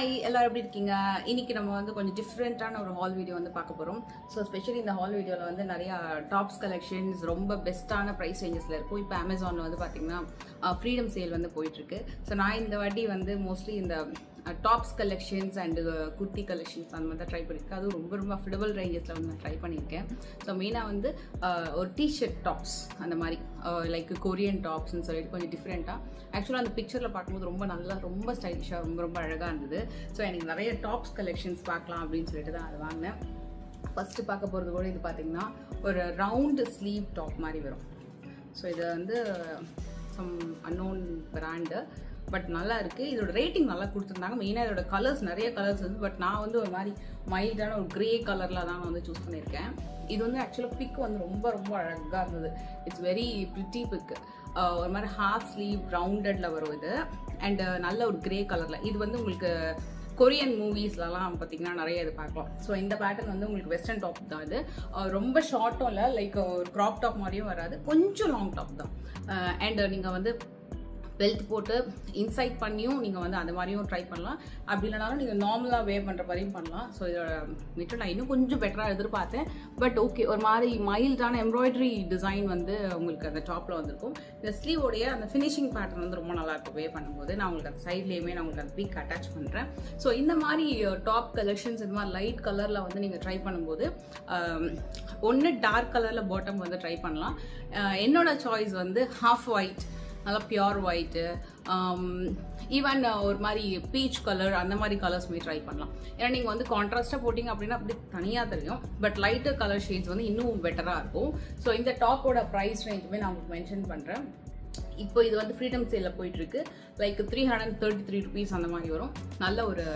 Hi, எல்லாரும் எப்படி இருக்கீங்க? இன்னைக்கு நம்ம வந்து கொஞ்சம் டிஃபரெண்டான ஒரு ஹால் வீடியோ வந்து பார்க்க போறோம். ஸோ ஸ்பெஷலி இந்த ஹால் வீடியோவில் வந்து நிறைய டாப்ஸ் கலெக்ஷன்ஸ் ரொம்ப பெஸ்ட்டான ப்ரைஸ் ரேஞ்சஸில் இருக்கும். இப்போ அமேசானில் வந்து பார்த்தீங்கன்னா ஃப்ரீடம் சேல் வந்து போயிட்டுருக்கு. ஸோ நான் இந்த வாட்டி வந்து மோஸ்ட்லி இந்த tops collections and kurti collections அந்த மாதிரி தான் ட்ரை பண்ணியிருக்கேன். அதுவும் ரொம்ப ரொம்ப அஃபோர்டபுள் ரேஞ்சஸில் வந்து நான் ட்ரை பண்ணியிருக்கேன். ஸோ மெயினாக வந்து ஒரு டிஷர்ட் டாப்ஸ் அந்த மாதிரி லைக் கொரியன் டாப்ஸ்ன்னு சொல்லிட்டு கொஞ்சம் டிஃப்ரெண்ட்டாக ஆக்சுவலாக அந்த பிக்சரில் பார்க்கும்போது ரொம்ப ஸ்டைலிஷாக ரொம்ப அழகாக இருந்தது. ஸோ எனக்கு நிறைய டாப்ஸ் கலெக்ஷன்ஸ் பார்க்கலாம் அப்படின்னு சொல்லிட்டு தான் அதை வாங்கினேன். ஃபஸ்ட்டு பார்க்க போகிறது கூட இது பார்த்தீங்கன்னா ஒரு ரவுண்டு ஸ்லீவ் டாப் மாதிரி வரும். ஸோ இது வந்து சம் அன்னோன் பிராண்டு, பட் நல்லா இருக்குது. இதோட ரேட்டிங் நல்லா கொடுத்துருந்தாங்க. மெயினாக இதோட கலர்ஸ் நிறைய கலர்ஸ் இருக்குது. பட் நான் வந்து ஒரு மாதிரி மைல்டான ஒரு கிரே கலரில் தான் வந்து சூஸ் பண்ணியிருக்கேன். இது வந்து ஆக்சுவலாக பிக் வந்து ரொம்ப அழகாக இருந்தது. It's very pretty big. ஒரு மாதிரி ஹாஃப் ஸ்லீவ் ரவுண்டடில் வரும் இது. அண்ட் நல்ல ஒரு கிரே கலரில். இது வந்து உங்களுக்கு கொரியன் மூவிஸ்லலாம் பார்த்தீங்கன்னா நிறைய இது பார்க்கலாம். ஸோ இந்த பேட்டர்ன் வந்து உங்களுக்கு வெஸ்டர்ன் டாப் தான். இது ரொம்ப ஷார்ட்டும் இல்லை, லைக் ஒரு க்ராப் டாப் மாதிரியும் வராது, கொஞ்சம் லாங் டாப் தான். அண்ட் நீங்கள் வந்து பெல்ட் போட்டு இன்சைட் பண்ணியும் நீங்கள் வந்து அந்த மாதிரியும் ட்ரை பண்ணலாம். அப்படி இல்லைனாலும் நீங்கள் நார்மலாக வேர் பண்ணுற மாதிரியும் பண்ணலாம். ஸோ இதோட மெட்டீரியல் நான் இன்னும் கொஞ்சம் பெட்டராக எதிர்பார்த்தேன். பட் ஓகே, ஒரு மாதிரி மைல்டான எம்ப்ராய்டரி டிசைன் வந்து உங்களுக்கு அந்த டாப்பில் வந்திருக்கும். இந்த ஸ்லீவோடைய அந்த ஃபினிஷிங் பேட்டர்ன் வந்து ரொம்ப நல்லாயிருக்கும் வேர் பண்ணும்போது. நான் உங்களுக்கு அந்த சைட்லேயுமே நான் உங்களுக்கு அந்த பிக் அட்டாச் பண்ணுறேன். ஸோ இந்த மாதிரி டாப் கலெக்ஷன்ஸ் இந்த மாதிரி லைட் கலரில் வந்து நீங்கள் ட்ரை பண்ணும்போது ஒன்று டார்க் கலரில் பாட்டம் வந்து ட்ரை பண்ணலாம். என்னோட சாய்ஸ் வந்து ஹாஃப் ஒயிட், நல்லா பியோர் ஒயிட்டு, ஈவன் ஒரு மாதிரி பீச் கலர் அந்த மாதிரி கலர்ஸ்மே ட்ரை பண்ணலாம். ஏன்னா நீங்கள் வந்து கான்ட்ராஸ்டாக போட்டிங்க அப்படின்னா அப்படி தனியாக தெரியும். பட் லைட்டர் கலர் ஷேட்ஸ் வந்து இன்னும் பெட்டராக இருக்கும். ஸோ இந்த டாப்போட ப்ரைஸ் ரேஞ்சுமே நான் உங்களுக்கு மென்ஷன் பண்ணுறேன். இப்போ இது வந்து ஃப்ரீடம் சேலில் போயிட்டுருக்கு. லைக் 333 rupees அந்த மாதிரி வரும். நல்ல ஒரு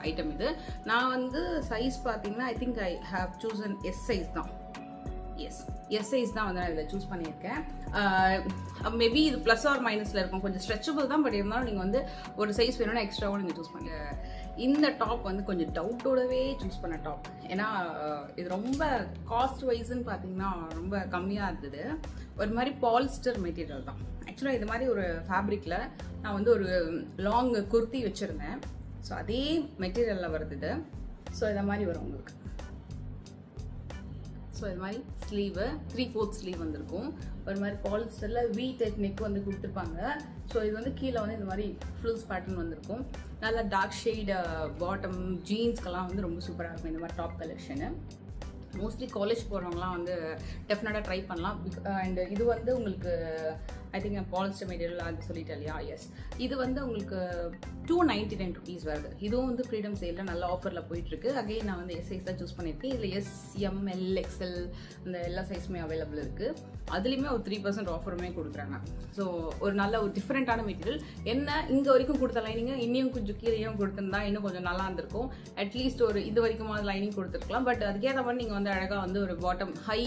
ஐட்டம் இது. நான் வந்து சைஸ் பார்த்தீங்கன்னா I think I have chosen S size தான். எஸ் சைஸ் தான் வந்து நான் இதில் சூஸ் பண்ணியிருக்கேன். மேபி இது ப்ளஸ் ஆர் மைனஸில் இருக்கும், கொஞ்சம் ஸ்ட்ரெச்சபிள் தான். பட் இருந்தாலும் நீங்கள் வந்து ஒரு சைஸ் வேணும்னா எக்ஸ்ட்ராவும் நீங்கள் சூஸ் பண்ணி. இந்த டாப் வந்து கொஞ்சம் டவுட்டோடவே சூஸ் பண்ண டாப். ஏன்னா இது ரொம்ப காஸ்ட் வைஸ்ன்னு பார்த்தீங்கன்னா ரொம்ப கம்மியாக இருந்தது. ஒரு மாதிரி பாலிஸ்டர் மெட்டீரியல் தான். ஆக்சுவலாக இது மாதிரி ஒரு ஃபேப்ரிக்கில் நான் வந்து ஒரு லாங் குர்த்தி வச்சுருந்தேன். ஸோ அதே மெட்டீரியலில் வருது. ஸோ இதை மாதிரி வரும் உங்களுக்கு. ஸோ இது மாதிரி ஸ்லீவு 3/4 ஸ்லீவ் வந்திருக்கும். ஒரு மாதிரி பாலிஸ்டரில் வி டைப் நெக் வந்து கொடுத்துருப்பாங்க. ஸோ இது வந்து கீழே வந்து இந்த மாதிரி ஃப்ரில்ஸ் பேட்டர்ன் வந்திருக்கும். நல்லா டார்க் ஷேட் பாட்டம் ஜீன்ஸ்க்கெல்லாம் வந்து ரொம்ப சூப்பராக இருக்கும் இந்த மாதிரி டாப் கலெக்ஷனு. மோஸ்ட்லி காலேஜ் போகிறவங்களாம் வந்து டெஃபினட்டாக ட்ரை பண்ணலாம். அண்ட் இது வந்து உங்களுக்கு ஐ திங்க் பாலிஸ்டர் மெட்டீரியல் அது சொல்லிட்டேன் இல்லையா? எஸ், இது வந்து உங்களுக்கு 299 rupees வருது. இதுவும் வந்து ஃப்ரீடம் சேலில் நல்ல ஆஃபரில் போயிட்டுருக்கு. அகைன் நான் வந்து எஸ் சைஸ் தான் சூஸ் பண்ணியிருக்கேன். இதில் எஸ், எம், எல், எக்ஸ்எல் இந்த எல்லா சைஸுமே அவைலபிள் இருக்குது. அதுலேயுமே ஒரு 3% ஆஃபருமே கொடுக்குறாங்க. ஸோ ஒரு நல்ல ஒரு டிஃப்ரெண்ட்டான மெட்டீரியல். என்ன இங்கே வரைக்கும் கொடுத்த லைனிங்க இன்னும் கொஞ்சம் கீழேயும் கொடுத்துருந்தா இன்னும் கொஞ்சம் நல்லா இருந்திருக்கும். அட்லீஸ்ட் ஒரு இது வரைக்கும் லைனிங் கொடுத்துருக்கலாம். பட் அதுக்கேற்ற மாதிரி நீங்கள் வந்து அழகாக வந்து ஒரு பாட்டம் ஹை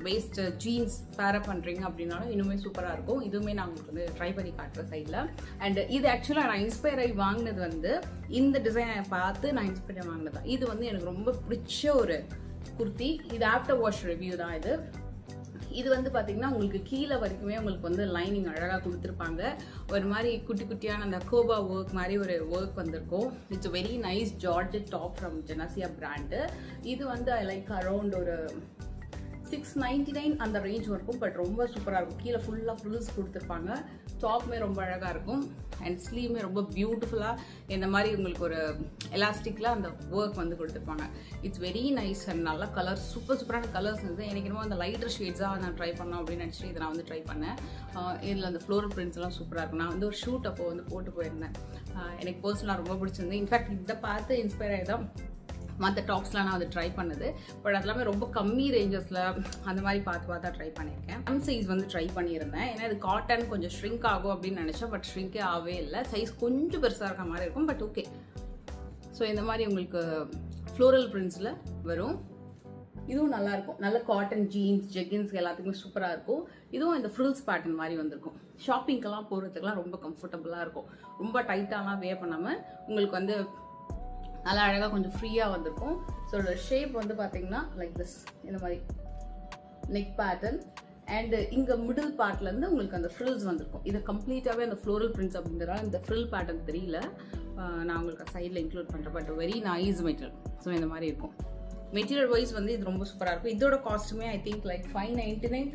வேஸ்ட் ஜீன்ஸ் பேரப் பண்ணுறீங்க அப்படின்னாலும் இன்னுமே சூப்பராக இருக்கும். இதுவுமே நான் உங்களுக்கு வந்து ட்ரை பண்ணி காட்டுறேன் சைடில். அண்ட் இது ஆக்சுவலாக நான் இன்ஸ்பயர் ஆகி வாங்கினது வந்து இந்த டிசைனை பார்த்து நான் இன்ஸ்பயர் ஆகி வாங்கினது தான். இது வந்து எனக்கு ரொம்ப பிடிச்ச ஒரு குர்த்தி. இது ஆஃப்டர் வாஷ் ரிவ்யூ தான். இது வந்து பார்த்தீங்கன்னா உங்களுக்கு கீழே வரைக்குமே உங்களுக்கு வந்து லைனிங் அழகாக கொடுத்துருப்பாங்க. ஒரு மாதிரி குட்டி குட்டியான அந்த கோபா ஒர்க் மாதிரி ஒரு ஒர்க் வந்திருக்கும். It's very nice georgette top from Genesia brand. இது வந்து ஐ லைக் அரௌண்ட் ஒரு 699 அந்த ரேஞ்ச் இருக்கும். பட் ரொம்ப சூப்பராக இருக்கும். கீழே ஃபுல்லாக ஃப்ரில்ஸ் கொடுத்துருப்பாங்க. டாப்புமே ரொம்ப அழகாக இருக்கும். அண்ட் ஸ்லீவுமே ரொம்ப பியூட்டிஃபுல்லாக இந்த மாதிரி உங்களுக்கு ஒரு எலாஸ்டிக்கில் அந்த ஒர்க் வந்து கொடுத்துருப்பாங்க. இட்ஸ் வெரி நைஸ் அண்ட் நல்ல கலர் சூப்பரான கலர்ஸ் இருந்தது. எனக்கு என்னமோ அந்த லைட்டர் ஷேட்ஸாக நான் ட்ரை பண்ணோம் அப்படின்னு நினச்சிட்டு இதை நான் வந்து ட்ரை பண்ணேன். இதில் அந்த ஃப்ளோரல் பிரிண்ட்ஸ் எல்லாம் சூப்பராக இருக்கும். நான் வந்து ஒரு ஷூட் அப்போ வந்து போட்டு போயிருந்தேன். எனக்கு பர்சனலாக ரொம்ப பிடிச்சிருந்தது. இன்ஃபேக்ட் இதை பார்த்து இன்ஸ்பயர் ஆகி தான் மற்ற டாப்ஸ்லாம் நான் வந்து ட்ரை பண்ணது. பட் அது எல்லாமே ரொம்ப கம்மி ரேஞ்சஸில் அந்த மாதிரி பார்த்து ட்ரை பண்ணியிருக்கேன். எம் சைஸ் வந்து ட்ரை பண்ணியிருந்தேன். ஏன்னா இது காட்டன் கொஞ்சம் ஷ்ரிங்க் ஆகும் அப்படின்னு நினச்சேன். பட் ஷ்ரிங்கே ஆகவே இல்லை. சைஸ் கொஞ்சம் பெருசாக இருக்க மாதிரி இருக்கும். But okay. ஸோ இந்த மாதிரி உங்களுக்கு ஃப்ளோரல் பிரிண்ட்ஸில் வரும். இதுவும் நல்லாயிருக்கும். நல்ல காட்டன் ஜீன்ஸ் ஜெகின்ஸ் எல்லாத்துக்குமே சூப்பராக இருக்கும். இதுவும் இந்த ஃப்ரில்ஸ் பேட்டர்ன் மாதிரி வந்திருக்கும். ஷாப்பிங்க்கெல்லாம் போகிறதுக்கெல்லாம் ரொம்ப கம்ஃபர்டபுளாக இருக்கும். ரொம்ப டைட்டாலாம் வேர் பண்ணாமல் உங்களுக்கு வந்து நல்லா அழகாக கொஞ்சம் ஃப்ரீயாக வந்திருக்கும். ஸோ ஷேப் வந்து பார்த்தீங்கன்னா லைக் திஸ் இந்த மாதிரி நெக் பேட்டர்ன். அண்ட் இங்கே மிடில் பார்ட்லேருந்து உங்களுக்கு அந்த ஃப்ரில்ஸ் வந்திருக்கும். இது கம்ப்ளீட்டாகவே அந்த ஃப்ளோரல் பிரிண்ட்ஸ் அப்படின்றதால இந்த ஃப்ரில் பேட்டர்ன் தெரியல. நான் உங்களுக்கு சைடில் இன்க்ளூட் பண்ணுறேன். But very nice material. So இந்த மாதிரி இருக்கும். மெட்டீரியல் வைஸ் வந்து இது ரொம்ப சூப்பராக இருக்கும். இதோட காஸ்ட்டுமே ஐ திங்க் லைக் 599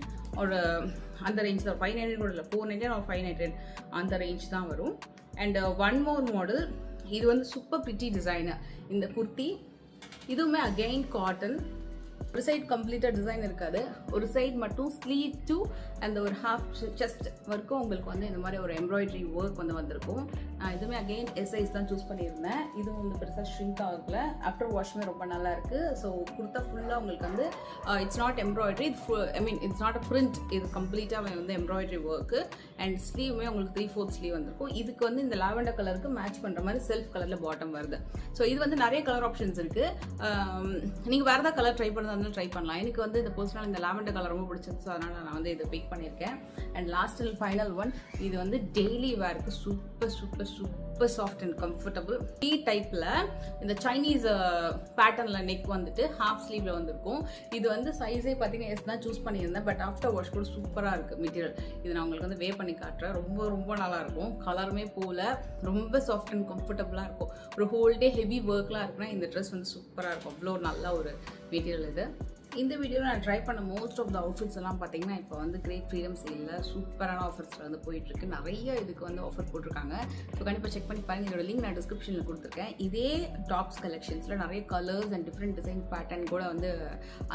ஒரு அந்த ரேஞ்ச் தான். 599 கூட இல்லை, 499 or 599 அந்த ரேஞ்ச் தான் வரும். அண்ட் ஒன் மோர் மாடல், இது வந்து சூப்பர் பிரிட்டி டிசைனர். இந்த குர்த்தி இதுவுமே அகெயின் காட்டன். ஒரு சைட் கம்ப்ளீட்டாக டிசைன் இருக்காது, ஒரு சைட் மட்டும் ஸ்லீவ் டு அந்த ஒரு ஹாஃப் செஸ்ட் வரைக்கும் உங்களுக்கு வந்து இந்த மாதிரி ஒரு எம்ப்ராய்டரி ஒர்க் வந்து வந்திருக்கும். நான் இதுவுமே அகெயின் எஸ் சைஸ் தான் சூஸ் பண்ணியிருந்தேன். இதுவும் வந்து பெருசாக ஷ்ரிங்க் ஆகல. ஆஃப்டர் வாஷ்மே ரொம்ப நல்லா இருக்கு. ஸோ குர்த்தா ஃபுல்லாக உங்களுக்கு வந்து it's not embroidery, I mean it's not a print, இது கம்ப்ளீட்டாக வந்து எம்ப்ராய்டரி ஒர்க்கு. அண்ட் ஸ்லீவுமே உங்களுக்கு 3/4 ஸ்லீவ் வந்திருக்கும். இதுக்கு வந்து இந்த லாவெண்டர் கலருக்கு மேட்ச் பண்ணுற மாதிரி செல்ஃப் கலரில் பாட்டம் வருது. ஸோ இது வந்து நிறைய கலர் ஆப்ஷன்ஸ் இருக்கு. நீங்கள் வேறு ஏதாவது கலர் ட்ரை பண்ணுறதா ட்ரை பண்ணலாம். எனக்கு வந்து இந்த பர்சனல் இந்த லாவெண்டர் கலர் ரொம்ப பிடிச்சிருந்துச்சு. ஸோ அதனால நான் வந்து இதை பிக் பண்ணியிருக்கேன். And last and final one, இது வந்து டெய்லி வேருக்கு super super super soft and comfortable. Tea டைப்ல இந்த சைனீஸ் பேட்டர்ன்ல நெக் வந்துட்டு ஹாஃப் ஸ்லீவ்ல வந்திருக்கும். இது வந்து சைஸே பார்த்தீங்கன்னா எஸ் தான் சூஸ் பண்ணியிருந்தேன். பட் ஆஃப்டர் வாஷ் கூட சூப்பராக இருக்கு மெட்டீரியல். இது நான் உங்களுக்கு வந்து வே பண்ணி காட்டுறேன். ரொம்ப ரொம்ப நல்லா இருக்கும். கலருமே போல ரொம்ப சாஃப்ட் அண்ட் கம்ஃபர்டபுளாக இருக்கும். ஒரு ஹோல் டே ஹெவி ஒர்க்லாம் இருக்குன்னா இந்த ட்ரெஸ் வந்து சூப்பராக இருக்கும். அவ்வளோ நல்ல ஒரு மெட்டீரியல் இது. இந்த வீடியோவில் நான் ட்ரை பண்ண மோஸ்ட் ஆஃப் த அவுட்ஃபிட்ஸ் எல்லாம் பார்த்தீங்கன்னா இப்போ வந்து கிரேட் ஃப்ரீடம் சேலில் சூப்பரான ஆஃபர்ஸில் வந்து போயிட்டுருக்கு. நிறைய இதுக்கு வந்து ஆஃபர் போட்டிருக்காங்க. ஸோ கண்டிப்பாக செக் பண்ணி பாருங்கள். இதோட லிங்க் நான் டிஸ்கிரிப்ஷனில் கொடுத்துருக்கேன். இதே டாப்ஸ் கலெக்ஷன்ஸில் நிறைய colours and different design pattern கூட வந்து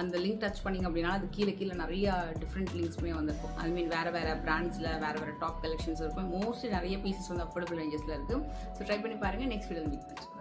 அந்த லிங்க் டச் பண்ணிங்க அப்படின்னா அது கீழே நிறைய டிஃப்ரெண்ட் லிங்க்ஸுமே வந்துருக்கும். ஐ மீன் வேறு பிராண்ட்ஸில் வேறு டாப் கலெக்ஷன்ஸ் இருக்கும். மோஸ்ட்லி நிறைய பீசஸ் வந்து அஃபோர்டபுள் ரேஞ்சஸில் இருக்குது. ஸோ ட்ரை பண்ணி பாருங்கள். நெக்ஸ்ட் வீடியோவில் மீட் பண்ணுறேன்.